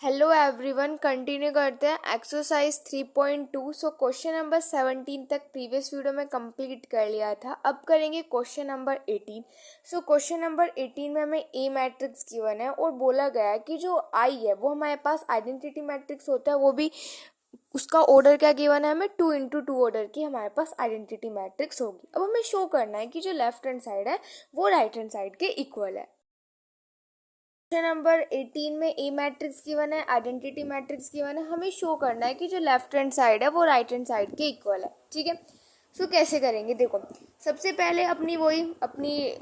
Hello everyone, continue करते हैं exercise 3.2। So question number 17 तक प्रीवियस वीडियो में कंप्लीट कर लिया था। अब करेंगे question number 18। So question number 18 में हमें ए मैट्रिक्स गिवन है और बोला गया है कि जो आई है वो हमारे पास आइडेंटिटी मैट्रिक्स होता है, वो भी उसका ऑर्डर क्या गिवन है, हमें 2x2 ऑर्डर की हमारे पास आइडेंटिटी मैट्रिक्स होगी। अब हमें शो करना है कि जो लेफ्ट हैंड साइड है वो राइट हैंड साइड के इक्वल है। क्वेश्चन नंबर 18 में ए मैट्रिक्स गिवन है, आइडेंटिटी मैट्रिक्स गिवन है। हमें शो करना है कि जो लेफ्ट हैंड साइड है वो राइट हैंड साइड के इक्वल है। ठीक है, सो कैसे करेंगे, देखो सबसे पहले अपनी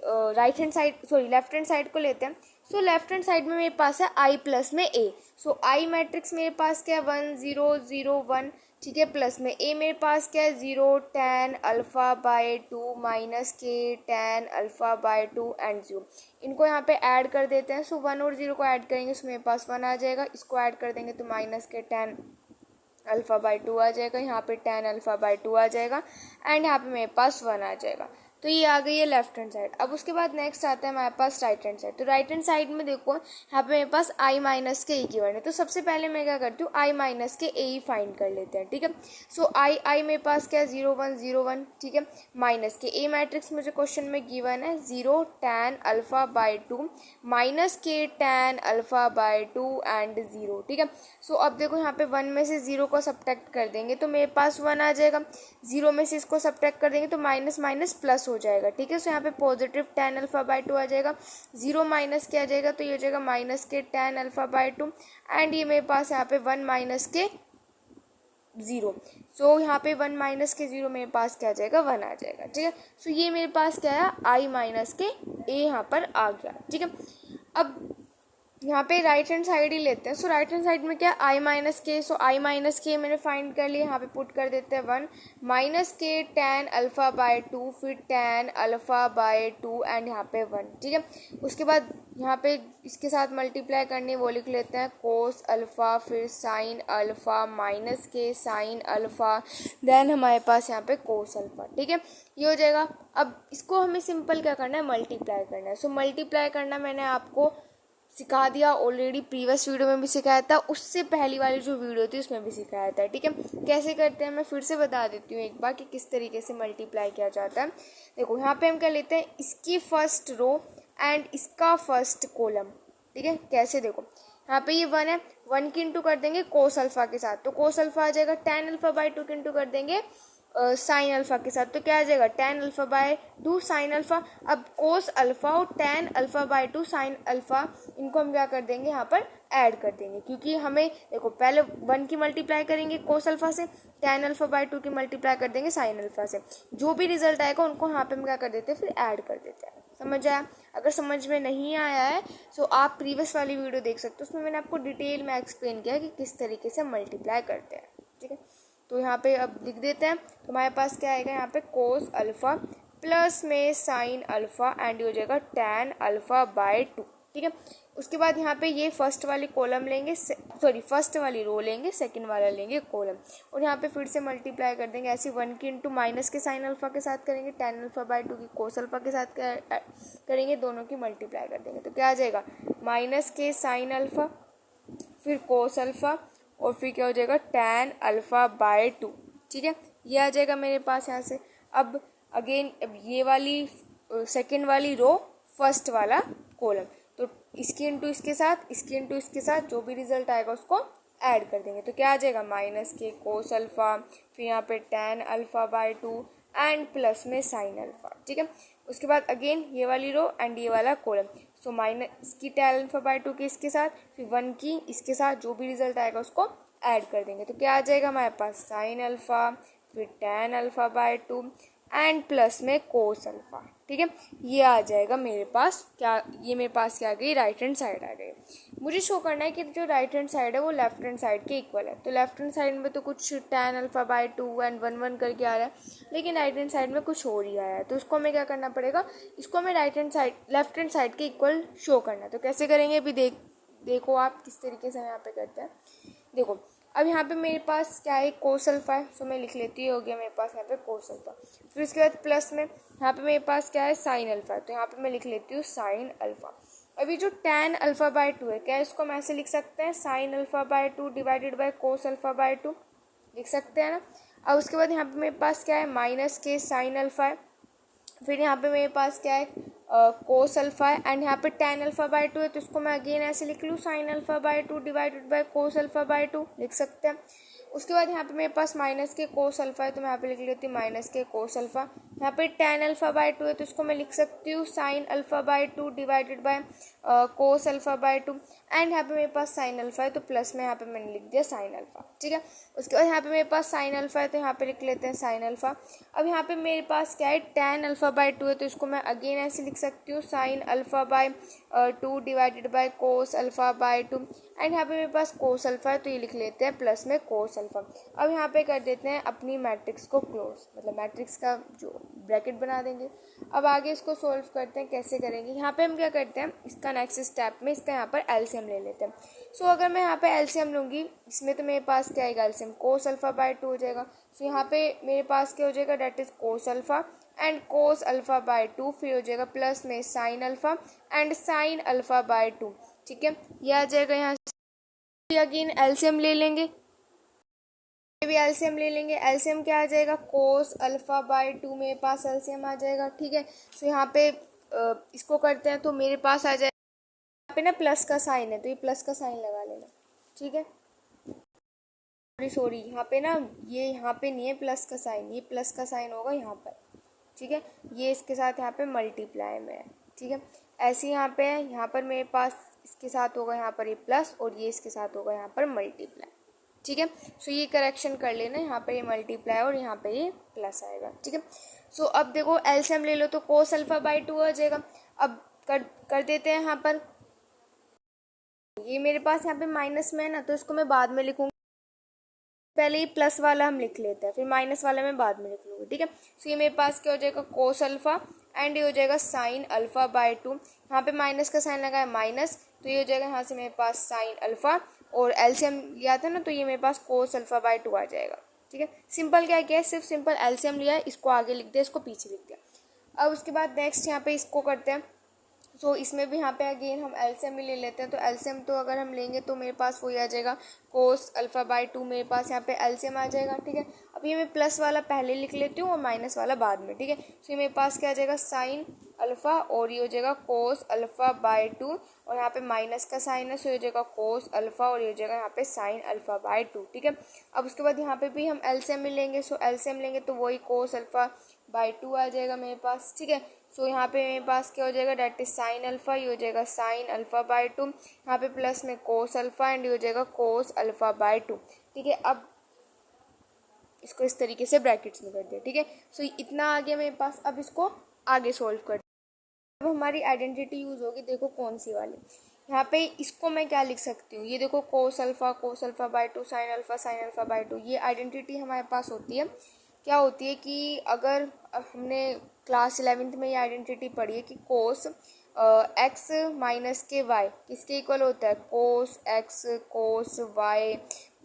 right hand side left hand side को लेते हैं। सो लेफ्ट हैंड साइड में मेरे पास है आई प्लस में ए। सो आई मैट्रिक्स मेरे पास क्या है 1 0 0 1। ठीक है, प्लस में ए मेरे पास क्या है 0 tan अल्फा बाय 2 माइनस के tan अल्फा बाय 2 एंड 0। इनको यहाँ पे ऐड कर देते हैं। सो 1 और 0 को ऐड करेंगे तो मेरे पास 1 आ जाएगा। इसको ऐड कर देंगे तो माइनस के tan अल्फा बाय 2 आ जाएगा। यहाँ पे tan अल्फा बाय 2 आ जाएगा एंड यहाँ पे मेरे पास 1 आ जाएगा। तो ये आ गई है लेफ्ट हैंड साइड। अब उसके बाद नेक्स्ट आता है हमारे पास राइट हैंड साइड। तो राइट हैंड साइड में देखो यहाँ पे मेरे पास आई माइनस के ई की वर्ड है। तो सबसे पहले मैं क्या करती हूँ, आई माइनस के ए ही फाइंड कर लेते हैं। ठीक है, सो आई मेरे पास क्या है 0 1 0 1। ठीक है, माइनस के ए मैट्रिक्स मुझे क्वेश्चन में गिवन है 0 tan अल्फा बाय 2 माइनस के tan अल्फा बाय 2 एंड 0। ठीक है, सो अब देखो यहाँ पे 1 में से 0 को सब्ट्रैक्ट कर देंगे तो मेरे पास 1 आ जाएगा। 0 में से इसको सब्ट्रैक्ट कर देंगे तो माइनस माइनस प्लस हो जाएगा। ठीक है, सो यहाँ पे पॉजिटिव tan अल्फा बाय 2 आ जाएगा। 0 माइनस क्या आ जाएगा, तो ये हो जाएगा माइनस के tan अल्फा बाय 2 एंड ये मेरे पास यहाँ पे 1 माइनस के 0। सो यहाँ पे 1 माइनस के 0 मेरे पास क्या आ जाएगा 1 आ जाएगा। ठीक है, सो ये मेरे पास क्या है आई माइनस के ए यहाँ पर आ गया। ठीक है, अब यहाँ पे राइट हैंड साइड ही लेते हैं। सो राइट हैंड साइड में क्या आई माइनस के, सो आई माइनस के मैंने फाइंड कर लिया। यहाँ पे पुट कर देते हैं 1 माइनस के tan अल्फा बाय 2 फिर tan अल्फा बाय 2 एंड यहाँ पे 1। ठीक है, उसके बाद यहाँ पे इसके साथ मल्टीप्लाई करनी वो लिख लेते हैं कोस अल्फा फिर साइन अल्फा माइनस के साइन अल्फा देन हमारे पास यहाँ पे कोस अल्फा। ठीक है, ये हो जाएगा। अब इसको हमें सिंपल क्या करना है, मल्टीप्लाई करना है। सो मल्टीप्लाई करना मैंने आपको सिखा दिया ऑलरेडी, प्रीवियस वीडियो में भी सिखाया था, उससे पहली वाली जो वीडियो थी उसमें भी सिखाया था। ठीक है, कैसे करते हैं मैं फिर से बता देती हूँ एक बार कि किस तरीके से मल्टीप्लाई किया जाता है। देखो यहाँ पे हम क्या लेते हैं, इसकी फर्स्ट रो एंड इसका फर्स्ट कॉलम। ठीक है, कैसे देखो यहाँ पे ये 1 है, 1 की इंटू कर देंगे कोस अल्फा के साथ तो कोस अल्फा आ जाएगा। tan अल्फा बाय 2 की इंटू कर देंगे साइन अल्फा के साथ तो क्या आ जाएगा tan alpha by 2 sine alpha. अब कोस अल्फा और tan alpha by 2 sine alpha इनको हम क्या कर देंगे यहाँ पर ऐड कर देंगे, क्योंकि हमें देखो पहले 1 की मल्टीप्लाई करेंगे कोस अल्फा से, tan अल्फा बाय 2 की मल्टीप्लाई कर देंगे साइन अल्फा से। जो भी रिजल्ट आएगा उनको यहाँ पे हम क्या कर देते हैं, फिर ऐड कर देते हैं। समझ आया? अगर समझ में नहीं आया है तो आप प्रीवियस वाली वीडियो देख सकते हो, उसमें मैंने आपको डिटेल में एक्सप्लेन किया कि किस तरीके से मल्टीप्लाई करते हैं। ठीक है, तो यहाँ पे अब लिख देते हैं। तो हमारे पास क्या आएगा यहाँ पे कोस अल्फा प्लस में साइन अल्फा एंड हो जाएगा tan अल्फा बाय 2। ठीक है, उसके बाद यहाँ पे ये फर्स्ट वाली कॉलम लेंगे, फर्स्ट वाली रो लेंगे, सेकंड वाला लेंगे कॉलम और यहाँ पे फिर से मल्टीप्लाई कर देंगे। ऐसे 1 की इंटू माइनस के साइन अल्फा के साथ करेंगे, tan अल्फा बाय 2 की कोस अल्फा के साथ करेंगे, दोनों की मल्टीप्लाई कर देंगे तो क्या आ जाएगा माइनस के साइन अल्फा फिर कोस अल्फा और फिर क्या हो जाएगा tan अल्फा बाय 2। ठीक है, ये आ जाएगा मेरे पास यहाँ से। अब अगेन ये वाली सेकेंड वाली रो फर्स्ट वाला कॉलम, तो इसकी इंटू इसके साथ इसकी इंटू इसके साथ जो भी रिजल्ट आएगा उसको ऐड कर देंगे तो क्या आ जाएगा माइनस के कोस अल्फा फिर यहाँ पे tan alpha by 2 and plus में साइन अल्फा। ठीक है, उसके बाद अगेन ये वाली रो एंड ये वाला कॉलम, सो माइनस की tan अल्फा बाय 2 के इसके साथ फिर 1 की इसके साथ जो भी रिजल्ट आएगा उसको ऐड कर देंगे तो क्या आ जाएगा हमारे पास साइन अल्फा फिर tan alpha by 2 and plus में कोस अल्फा। ठीक है, ये आ जाएगा मेरे पास क्या, ये मेरे पास क्या आ गई राइट हैंड साइड आ गई। मुझे शो करना है कि जो राइट हैंड साइड है वो लेफ्ट हैंड साइड के इक्वल है। तो लेफ्ट हैंड साइड में तो कुछ tan अल्फा बाय 2 एंड 1 1 करके आ रहा है, लेकिन राइट हैंड साइड में कुछ और ही आया है। तो उसको हमें क्या करना पड़ेगा, इसको हमें लेफ्ट हैंड साइड के इक्वल शो करना है। तो कैसे करेंगे अभी देखो आप किस तरीके से हम यहाँ पे करते हैं। देखो अब यहाँ पे मेरे पास क्या है कोस अल्फा है, सो मैं लिख लेती हूँ, हो गया मेरे पास यहाँ पे कोस अल्फा। फिर उसके बाद प्लस में यहाँ पे मेरे पास क्या है साइन अल्फा, तो यहाँ पे मैं लिख लेती हूँ साइन अल्फा। अभी जो tan अल्फ़ा बाय टू है, क्या इसको हम ऐसे लिख सकते हैं, sign alpha by two divided by cos alpha by to, लिख सकते हैं ना। अब उसके बाद यहाँ पे मेरे पास क्या है, माइनस के साइन अल्फ़ा है, फिर यहाँ पे मेरे पास क्या है, कोस अल्फ़ा है, एंड यहाँ पे tan अल्फ़ा बाय टू है, तो इसको मैं अगेन ऐसे लिख लूँ, sign alpha by two divided by cos alpha by to, लिख सकते हैं। उसके बाद यहाँ पे मेरे पास माइनस के कोस अल्फ़ा है, तो मैं यहाँ पे लिख लेती हूँ माइनस के कोस अल्फ़ा। यहाँ पे tan अल्फ़ा बाय टू है, तो इसको मैं लिख सकती हूँ sign alpha by two divided by cos alpha by to, and यहाँ पे मेरे पास साइन अल्फ़ा है, तो प्लस में यहाँ पे मैंने लिख दिया साइन अल्फ़ा, ठीक है। उसके बाद यहाँ पे मेरे पास साइन अल्फ़ा है, तो यहाँ पे लिख लेते हैं साइन अल्फ़ा। अब यहाँ पे मेरे पास क्या है, tan अल्फ़ा बाय टू है, तो इसको मैं अगेन ऐसे लिख सकती हूँ, sign alpha by two divided by cos alpha by to, and यहाँ पे मेरे पास कोस अल्फ़ा है, तो ये लिख लेते हैं प्लस में कोस अल्फ़ा। अब यहाँ पे कर देते हैं अपनी मैट्रिक्स को क्लोज, मतलब मैट्रिक्स का जो ब्रैकेट बना देंगे। अब आगे इसको सोल्व करते हैं, कैसे करेंगे, यहाँ पे हम क्या करते हैं, इसका नेक्स्ट स्टेप में इसका यहाँ पर एलसीएम ले लेते हैं। सो अगर मैं यहाँ पे एलसीएम लूँगी, इसमें तो मेरे पास क्या आएगा, LCM cos alpha by to हो जाएगा। सो यहाँ पे मेरे पास क्या हो जाएगा, that is cos alpha and cos alpha by two, फिर हो जाएगा प्लस में sine alpha and sine alpha by two, ठीक है। ये आ जाएगा, यहाँ से अगेन एलसीएम ले लेंगे, भी एलसीएम ले लेंगे। एलसीएम क्या आ जाएगा, कोस अल्फ़ा बाय टू मेरे पास एलसीएम आ जाएगा, ठीक है। सो यहाँ पे इसको करते हैं, तो मेरे पास आ जाएगा, यहाँ पे ना प्लस का साइन है, तो ये प्लस का साइन लगा लेना, ठीक है। सॉरी यहाँ पे ना, ये यहाँ पे नहीं है प्लस का साइन, ये प्लस का साइन होगा यहाँ पर, ठीक है। ये इसके साथ यहाँ पे मल्टीप्लाई में है, ठीक है। ऐसे यहाँ पे है, यहाँ पर मेरे पास इसके साथ होगा यहाँ पर ये प्लस, और ये इसके साथ होगा यहाँ पर मल्टीप्लाई, ठीक है। सो ये करेक्शन कर लेना, यहाँ पे ये मल्टीप्लाई और यहाँ पे ये प्लस आएगा, ठीक है। सो अब देखो एलसीएम ले लो, तो कोस अल्फ़ा बाय टू आ जाएगा। अब कर देते हैं यहाँ पर, ये मेरे पास यहाँ पे माइनस में है ना, तो इसको मैं बाद में लिखूंगी, पहले ये प्लस वाला हम लिख लेते हैं, फिर माइनस वाला मैं बाद में लिख लूँगी, ठीक है। सो ये मेरे पास क्या हो जाएगा, कोस अल्फ़ा एंड ये हो जाएगा साइन अल्फ़ा बाय टू, यहाँ पे माइनस का साइन लगा है माइनस, तो ये हो जाएगा यहाँ से मेरे पास साइन अल्फ़ा, और एलसीएम लिया था ना, तो ये मेरे पास कोस अल्फ़ा बाय टू आ जाएगा, ठीक है। सिंपल क्या है, सिर्फ सिंपल एलसीएम लिया है, इसको आगे लिख दिया, इसको पीछे लिख दिया। अब उसके बाद नेक्स्ट यहाँ पे इसको करते हैं। सो इसमें भी यहाँ पे अगेन हम एलसीएम ही ले लेते हैं, तो एलसीएम तो अगर हम लेंगे तो मेरे पास वही आ जाएगा, कोस अल्फ़ा बाय टू मेरे पास यहाँ पे एलसीएम आ जाएगा, ठीक है। अब ये मैं प्लस वाला पहले लिख लेती हूँ और माइनस वाला बाद में, ठीक है। सो ये मेरे पास क्या आ जाएगा, साइन अल्फ़ा, और ये हो जाएगा कोस अल्फ़ा बाय टू, और यहाँ पे माइनस का साइन है, सो ये हो जाएगा कोस अल्फ़ा, और ये हो जाएगा यहाँ पे साइन अल्फ़ा बाय टू, ठीक है। अब उसके बाद यहाँ पे भी हम एलसीएम में लेंगे, सो एलसीएम लेंगे तो वही कोस अल्फ़ा बाय टू आ जाएगा मेरे पास, ठीक है। सो यहाँ पे मेरे पास क्या हो जाएगा, डेट इज साइन अल्फ़ा, ये हो जाएगा साइन अल्फ़ा बाय टू, यहाँ पे प्लस में कोस अल्फ़ा एंड ये हो जाएगा कोस अल्फ़ा बाय टू, ठीक है। अब इसको इस तरीके से ब्रैकेट्स में कर दिया, ठीक है। सो इतना आ गया मेरे पास। अब इसको आगे सोल्व कर, अब हमारी आइडेंटिटी यूज़ होगी, देखो कौन सी वाली, यहाँ पे इसको मैं क्या लिख सकती हूँ, ये देखो कोस alpha by to sign alpha by to, ये आइडेंटिटी हमारे पास होती है। क्या होती है कि अगर हमने क्लास 11th में ये आइडेंटिटी पढ़ी है कि कोस एक्स माइनस के वाई किसके इक्वल होता है, cos x cos y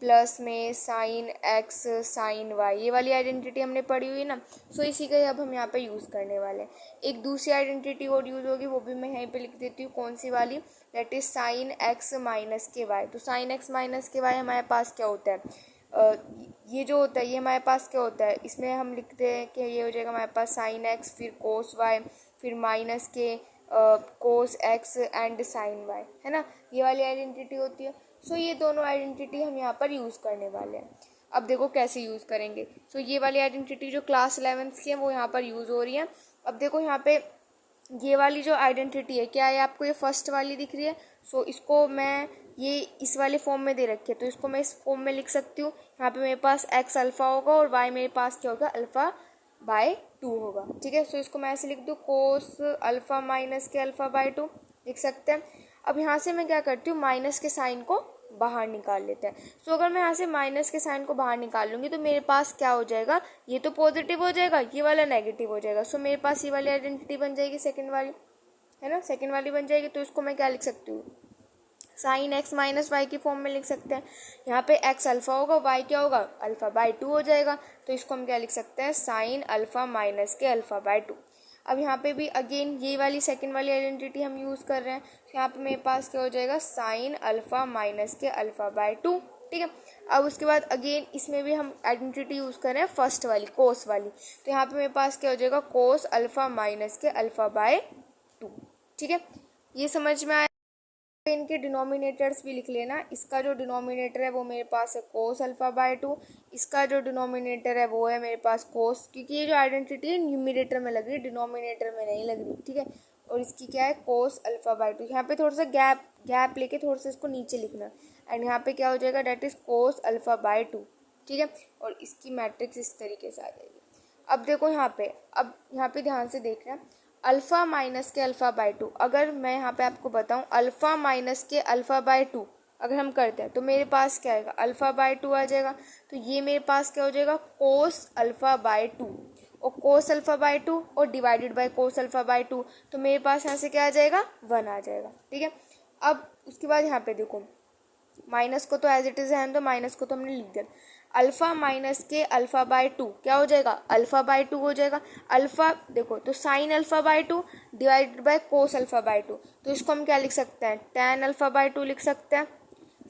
plus में साइन एक्स साइन वाई, ये वाली आइडेंटिटी हमने पढ़ी हुई है ना। सो इसी का अब हम यहाँ पे यूज़ करने वाले हैं। एक दूसरी आइडेंटिटी और यूज़ होगी, वो भी मैं यहीं पे लिख देती हूँ, कौन सी वाली, that is sine x minus के वाई। तो साइन एक्स माइनस के वाई हमारे पास क्या होता है, ये जो होता है ये हमारे पास क्या होता है, इसमें हम लिखते हैं कि ये हो जाएगा हमारे पास साइन एक्स, फिर कोस वाई, फिर माइनस के cos x and sine y, है ना, ये वाली आइडेंटिटी होती है। सो ये दोनों आइडेंटिटी हम यहाँ पर यूज़ करने वाले हैं। अब देखो कैसे यूज़ करेंगे। सो ये वाली आइडेंटिटी जो क्लास 11th की है वो यहाँ पर यूज़ हो रही है। अब देखो यहाँ पे ये वाली जो आइडेंटिटी है, क्या है, आपको ये फर्स्ट वाली दिख रही है। सो इसको मैं ये इस वाले फॉर्म में दे रखी है, तो इसको मैं इस फॉर्म में लिख सकती हूँ। यहाँ पे मेरे पास एक्स अल्फ़ा होगा और वाई मेरे पास क्या होगा, अल्फ़ा बाय टू होगा, ठीक है। सो इसको मैं ऐसे लिख दूँ, कोस अल्फ़ा माइनस के अल्फ़ा बाय टू लिख सकते हैं। अब यहाँ से मैं क्या करती हूँ, माइनस के साइन को बाहर निकाल लेते हैं। सो अगर मैं यहाँ से माइनस के साइन को बाहर निकाल लूँगी तो मेरे पास क्या हो जाएगा, ये तो पॉजिटिव हो जाएगा, ये वाला नेगेटिव हो जाएगा। सो मेरे पास ये वाली आइडेंटिटी बन जाएगी, सेकंड वाली, है ना, सेकंड वाली बन जाएगी। तो इसको मैं क्या लिख सकती हूँ, साइन एक्स माइनस वाई की फॉर्म में लिख सकते हैं। यहाँ पे एक्स अल्फ़ा होगा, वाई क्या होगा, अल्फ़ा बाय टू हो जाएगा। तो इसको हम क्या लिख सकते हैं, साइन अल्फ़ा माइनस के अल्फ़ा बाय टू। अब यहाँ पे भी अगेन ये वाली सेकंड वाली आइडेंटिटी हम यूज़ कर रहे हैं। तो यहाँ पे मेरे पास क्या हो जाएगा, साइन अल्फ़ा माइनस के अल्फ़ा बाय 2, ठीक है। अब उसके बाद अगेन इसमें भी हम आइडेंटिटी यूज़ कर रहे हैं फर्स्ट वाली, कोस वाली। तो यहाँ पे मेरे पास क्या हो जाएगा, कोस अल्फ़ा माइनस के अल्फ़ा बाय 2, ठीक है। ये समझ में आया। इनके डिनोमिनेटर्स भी लिख लेना। इसका जो डिनोमिनेटर है वो मेरे पास है कोस अल्फ़ा बाय 2, इसका जो डिनोमिनेटर है वो है मेरे पास कोस, क्योंकि ये जो आइडेंटिटी है न्यूमिनेटर में लग रही है, डिनोमिनेटर में नहीं लग रही, ठीक है। और इसकी क्या है, कोस अल्फ़ा बाय 2। यहाँ पे थोड़ा सा गैप लेके थोड़ा सा इसको नीचे लिखना, एंड यहाँ पे क्या हो जाएगा, that is cos alpha by 2, ठीक है। और इसकी मैट्रिक्स इस तरीके से आ जाएगी। अब देखो यहाँ पे, अब यहाँ पे ध्यान से देखना, अल्फ़ा माइनस के अल्फ़ा बाय 2, अगर मैं यहाँ पे आपको बताऊँ अल्फ़ा माइनस के अल्फ़ा बाय 2 अगर हम करते हैं तो मेरे पास क्या आएगा, अल्फ़ा बाय 2 आ जाएगा। तो ये मेरे पास क्या हो जाएगा, कोस अल्फ़ा बाय 2, और कोस अल्फ़ा बाय 2 और divided by cos alpha by 2, तो मेरे पास यहाँ से क्या आ जाएगा, 1 आ जाएगा, ठीक है। अब उसके बाद यहाँ पे देखो, माइनस को तो एज इट इज़ है, तो माइनस को तो हमने लिख दिया। अल्फ़ा माइनस के अल्फ़ा बाय 2 क्या हो जाएगा, अल्फ़ा बाय 2 हो जाएगा। अल्फ़ा देखो तो sign alpha by 2 divided by cos alpha by 2, तो इसको हम क्या लिख सकते हैं, टैन अल्फ़ा बाय 2 लिख सकते हैं।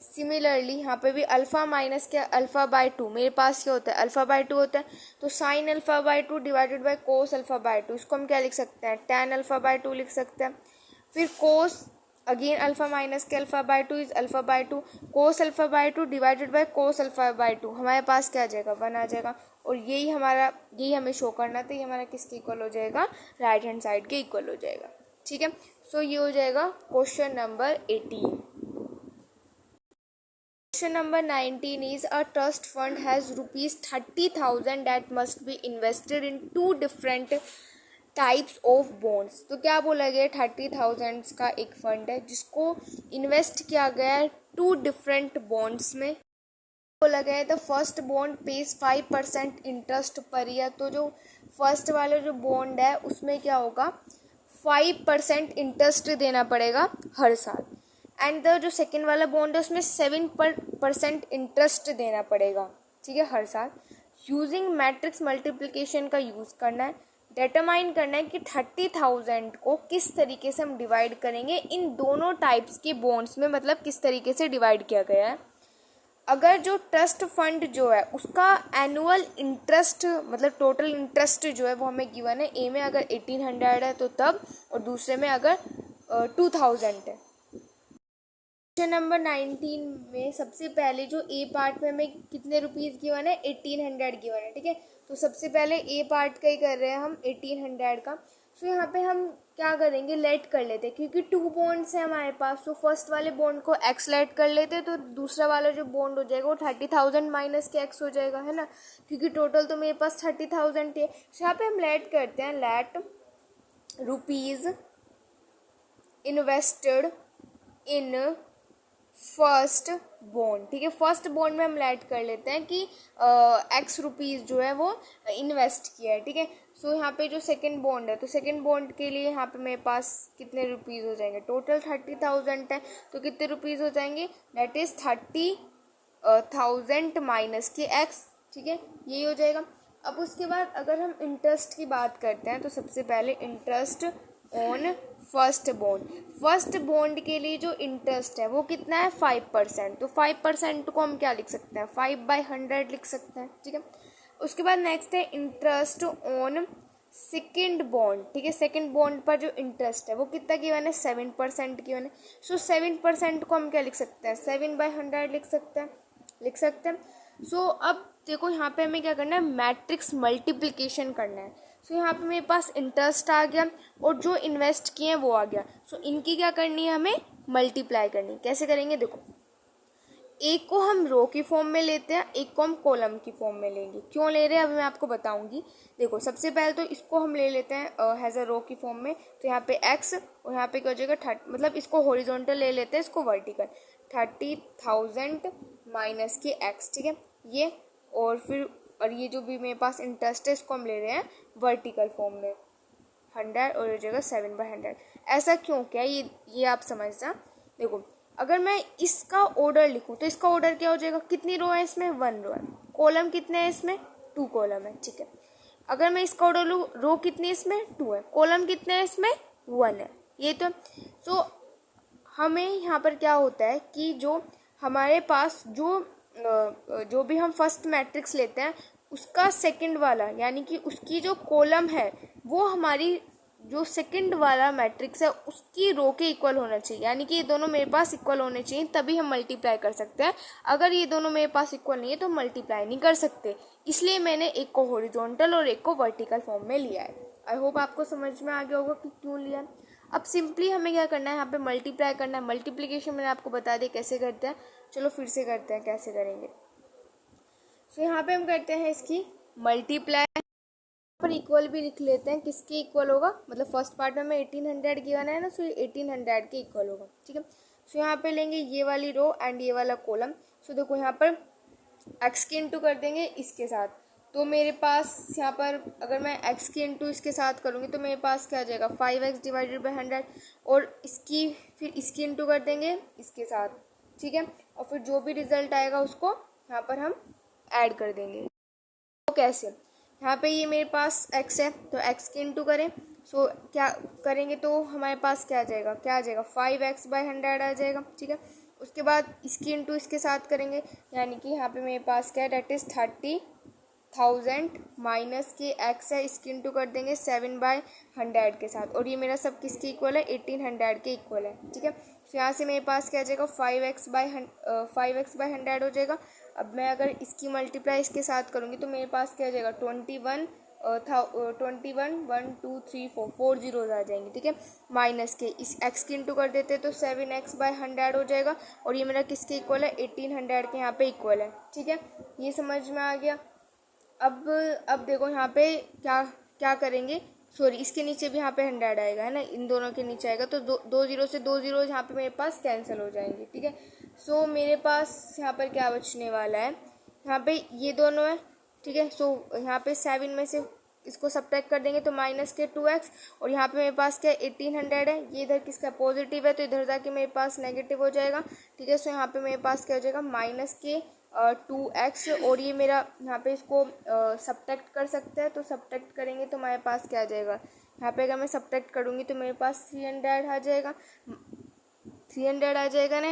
सिमिलरली यहाँ पे भी अल्फ़ा माइनस के अल्फ़ा बाय 2 मेरे पास क्या होता है, अल्फ़ा बाय 2 होता है। तो sign alpha by 2 divided by cos alpha by 2, इसको हम क्या लिख सकते हैं, टैन अल्फ़ा बाय 2 लिख सकते हैं। फिर कोस अगेन अल्फ़ा माइनस के alpha by 2 is alpha by 2, cos alpha by 2 divided by cos alpha by 2, हमारे पास क्या आ जाएगा, 1 आ जाएगा। और यही हमें शो करना था, ये हमारा किसके इक्वल हो जाएगा, राइट हैंड साइड के इक्वल हो जाएगा, ठीक है। सो ये हो जाएगा question number 18। Question number 19 is a trust fund has rupees 30,000 that must be invested in two different types of bonds। तो क्या बोला गया, 30,000 का एक फंड है जिसको इन्वेस्ट किया गया है 2 डिफरेंट बॉन्ड्स में। बोला गया है the first bond page 5% interest per year. तो जो फर्स्ट वाला जो बॉन्ड है उसमें क्या होगा, 5% इंटरेस्ट देना पड़ेगा हर साल, एंड द जो सेकेंड वाला बॉन्ड है उसमें 7% इंटरेस्ट देना पड़ेगा, ठीक है, हर साल। यूजिंग मैट्रिक्स मल्टीप्लिकेशन का यूज़ करना है, डिटरमाइन करना है कि 30,000 को किस तरीके से हम डिवाइड करेंगे इन दोनों टाइप्स के बॉन्ड्स में, मतलब किस तरीके से डिवाइड किया गया है। अगर जो ट्रस्ट फंड जो है उसका एनुअल इंटरेस्ट मतलब टोटल इंटरेस्ट जो है वो हमें गिवन है, ए में अगर 1800 है तो तब, और दूसरे में अगर 2000 है। क्वेश्चन नंबर 19 में सबसे पहले जो ए पार्ट में हमें कितने रुपीज़ गिवन है, 1800 गिवन है, ठीक है। तो सबसे पहले ए पार्ट का ही कर रहे हैं हम, 1800 का। सो यहाँ पे हम क्या करेंगे, लेट कर लेते हैं, क्योंकि 2 बॉन्ड्स हैं हमारे पास। तो फर्स्ट वाले बॉन्ड को एक्स लेट कर लेते हैं, तो दूसरा वाला जो बॉन्ड हो जाएगा वो 30,000 माइनस के एक्स हो जाएगा, है ना, क्योंकि टोटल तो मेरे पास 30,000 है। सो यहाँ पे हम लेट करते हैं, let rupees invested in first bond, ठीक है। फर्स्ट बॉन्ड में हम लेट कर लेते हैं कि एक्स रुपीज़ जो है वो इन्वेस्ट किया है, ठीक है। सो यहाँ पे जो सेकंड बॉन्ड है, तो सेकंड बॉन्ड के लिए यहाँ पे मेरे पास कितने रुपीज़ हो जाएंगे, टोटल 30,000 है, तो कितने रुपीज़ हो जाएंगे, दैट इज़ 30,000 माइनस के एक्स, ठीक है, यही हो जाएगा। अब उसके बाद अगर हम इंटरेस्ट की बात करते हैं तो सबसे पहले इंटरेस्ट ऑन फर्स्ट बॉन्ड के लिए जो इंटरेस्ट है वो कितना है, 5%। तो 5% को हम क्या लिख सकते हैं, 5/100 लिख सकते हैं, ठीक है। उसके बाद नेक्स्ट है इंटरेस्ट ऑन सेकेंड बॉन्ड, ठीक है। सेकेंड बॉन्ड पर जो इंटरेस्ट है वो कितना गिवन है, 7% गिवन है। सो 7% को हम क्या लिख सकते हैं, 7/100 लिख सकते हैं। सो अब देखो यहाँ पे हमें क्या करना है, मैट्रिक्स मल्टीप्लिकेशन करना है। सो यहाँ पे मेरे पास इंटरेस्ट आ गया और जो इन्वेस्ट किए हैं वो आ गया। सो इनकी क्या करनी है, हमें मल्टीप्लाई करनी है। कैसे करेंगे, देखो एक को हम रो की फॉर्म में लेते हैं, एक को हम कॉलम की फॉर्म में लेंगे। क्यों ले रहे हैं अभी मैं आपको बताऊंगी। देखो सबसे पहले तो इसको हम ले लेते हैं हैज़ अ रो की फॉर्म में। तो यहाँ पे x और यहाँ पे क्या हो जाएगा 30, मतलब इसको हॉरिजॉन्टल ले लेते हैं, इसको वर्टिकल, 30,000 माइनस के x, ठीक है, ये। और फिर और ये जो भी मेरे पास इंटरेस्ट है इसको हम ले रहे हैं वर्टिकल फॉर्म में, 100, और हो जाएगा 7/100। ऐसा क्यों क्या, ये आप समझना। देखो अगर मैं इसका ऑर्डर लिखूँ तो इसका ऑर्डर क्या हो जाएगा, कितनी रो है इसमें, 1 रो है। कॉलम कितने हैं इसमें, 2 कॉलम है, ठीक है। अगर मैं इसका ऑर्डर लूँ, रो कितनी इसमें 2 है, कॉलम कितने हैं इसमें 1 है, ये तो। सो हमें यहाँ पर क्या होता है कि जो हमारे पास जो भी हम फर्स्ट मैट्रिक्स लेते हैं उसका सेकंड वाला यानी कि उसकी जो कॉलम है वो हमारी जो सेकंड वाला मैट्रिक्स है उसकी रो के इक्वल होना चाहिए, यानी कि ये दोनों मेरे पास इक्वल होने चाहिए, तभी हम मल्टीप्लाई कर सकते हैं। अगर ये दोनों मेरे पास इक्वल नहीं है तो मल्टीप्लाई नहीं कर सकते, इसलिए मैंने एक को हॉरिजॉन्टल और एक को वर्टिकल फॉर्म में लिया है। आई होप आपको समझ में आ गया होगा कि क्यों लिया। अब सिंपली हमें क्या करना है, यहाँ पे मल्टीप्लाई करना है। मल्टीप्लिकेशन मैंने आपको बता दिया कैसे करते हैं, चलो फिर से करते हैं कैसे करेंगे। तो यहाँ पे हम करते हैं इसकी मल्टीप्लाई, पर इक्वल भी लिख लेते हैं, किसके इक्वल होगा, मतलब फर्स्ट पार्ट में 1800 गिवन है ना, सो 1800 के इक्वल होगा, ठीक है। सो यहाँ पे लेंगे ये वाली रो एंड ये वाला कॉलम। सो देखो यहाँ पर x की इंटू कर देंगे इसके साथ, तो मेरे पास यहाँ पर अगर मैं x की इंटू इसके साथ करूँगी तो मेरे पास क्या आ जाएगा 5x डिवाइडेड बाई 100, और फिर इसकी इंटू कर देंगे इसके साथ, ठीक है। और फिर जो भी रिजल्ट आएगा उसको यहाँ पर हम ऐड कर देंगे। तो कैसे, यहाँ पे ये मेरे पास x है तो x की इंटू करें, सो क्या करेंगे तो हमारे पास क्या आ जाएगा 5x बाई 100 आ जाएगा, ठीक है। उसके बाद इसकी इंटू इसके साथ करेंगे, यानी कि यहाँ पे मेरे पास क्या है, डेट इज़ 30,000 माइनस के x है, इसकी इंटू कर देंगे 7 बाई 100 के साथ, और ये मेरा सब किसके इक्वल है 1800 के इक्वल है, ठीक है। तो यहाँ से मेरे पास क्या आ जाएगा 5x बाई 100 हो जाएगा। अब मैं अगर इसकी मल्टीप्लाई इसके साथ करूँगी तो मेरे पास क्या आ जाएगा 21 1 2 3 4 जीरोज आ जाएंगे, ठीक है। माइनस के इस x की इंटू कर देते हैं तो 7x बाई 100 हो जाएगा, और ये मेरा किसके इक्वल है 1800 के यहाँ पे इक्वल है, ठीक है। ये समझ में आ गया। अब देखो यहाँ पे क्या करेंगे, सॉरी इसके नीचे भी यहाँ पे 100 आएगा है ना, इन दोनों के नीचे आएगा तो दो जीरो से 2 जीरो यहाँ पे मेरे पास कैंसिल हो जाएंगे, ठीक है। सो मेरे पास यहाँ पर क्या बचने वाला है, यहाँ पे ये दोनों है, ठीक है। सो यहाँ पे 7 में से इसको सब्ट्रैक्ट कर देंगे तो माइनस के 2x, और यहाँ पे मेरे पास क्या 1800 है, ये इधर किसका पॉजिटिव है तो इधर जाके मेरे पास नेगेटिव हो जाएगा, ठीक है। सो यहाँ पे मेरे पास क्या हो जाएगा माइनस के 2x, और ये मेरा यहाँ पे इसको सब्ट्रैक्ट कर सकते हैं, तो सब्ट्रैक्ट करेंगे तो हमारे पास क्या आ जाएगा, यहाँ पे अगर मैं सब्ट्रैक्ट करूँगी तो मेरे पास 300 आ जाएगा, 300 आ जाएगा ना।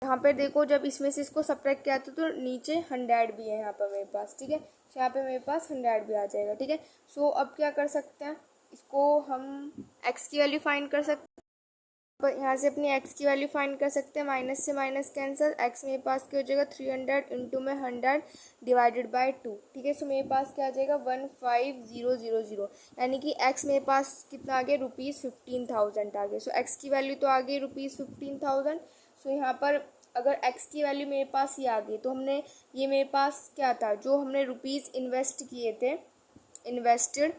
यहाँ पर देखो जब इसमें से इसको सब्ट्रैक्ट किया था तो नीचे 100 भी है यहाँ पर मेरे पास, ठीक है। यहाँ पे मेरे पास 100 भी आ जाएगा, ठीक है। सो अब क्या कर सकते हैं, इसको हम x की वैल्यू फाइंड कर सकते हैं, पर यहाँ से अपनी x की वैल्यू फाइंड कर सकते हैं, माइनस से माइनस कैंसिल, x मेरे पास क्या हो जाएगा 300 इंटू में 100 डिवाइडेड बाई 2, ठीक है। सो मेरे पास क्या आ जाएगा 15000, यानी कि x मेरे पास कितना आ गया ₹15,000 आ गया। सो x की वैल्यू तो आ गई ₹15,000। सो यहाँ पर अगर x की वैल्यू मेरे पास ये आ गई तो हमने ये मेरे पास क्या था, जो हमने रुपीज़ इन्वेस्ट किए थे, invested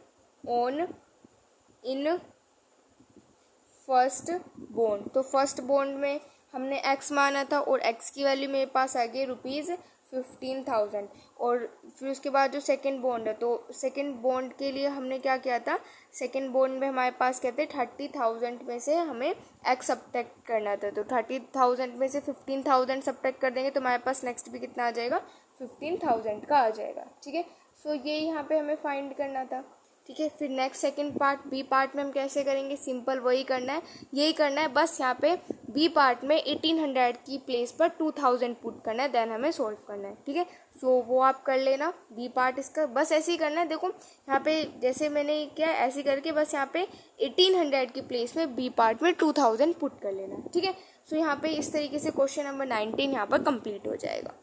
on in first bond, तो फर्स्ट बॉन्ड में हमने x माना था और x की वैल्यू मेरे पास आ गई ₹15,000। और फिर उसके बाद जो सेकंड बॉन्ड है, तो सेकंड बॉन्ड के लिए हमने क्या किया था, सेकंड बॉन्ड में हमारे पास कहते 30,000 में से हमें x सब्ट्रैक्ट करना था, तो 30,000 में से 15,000 सब्ट्रैक्ट कर देंगे तो हमारे पास नेक्स्ट भी कितना आ जाएगा 15,000 का आ जाएगा, ठीक है। सो ये यहाँ पे हमें फाइंड करना था, ठीक है। फिर next second part B part में हम कैसे करेंगे, सिंपल वही करना है, यही करना है, बस यहाँ पे बी पार्ट में 1800 की प्लेस पर 2000 पुट करना है, देन हमें सॉल्व करना है, ठीक है। सो वो आप कर लेना बी पार्ट इसका, बस ऐसे ही करना है। देखो यहाँ पे जैसे मैंने किया ऐसे करके बस यहाँ पे 1800 की प्लेस में बी पार्ट में 2000 पुट कर लेना, ठीक है। सो यहाँ पे इस तरीके से क्वेश्चन नंबर 19 यहाँ पर कंप्लीट हो जाएगा।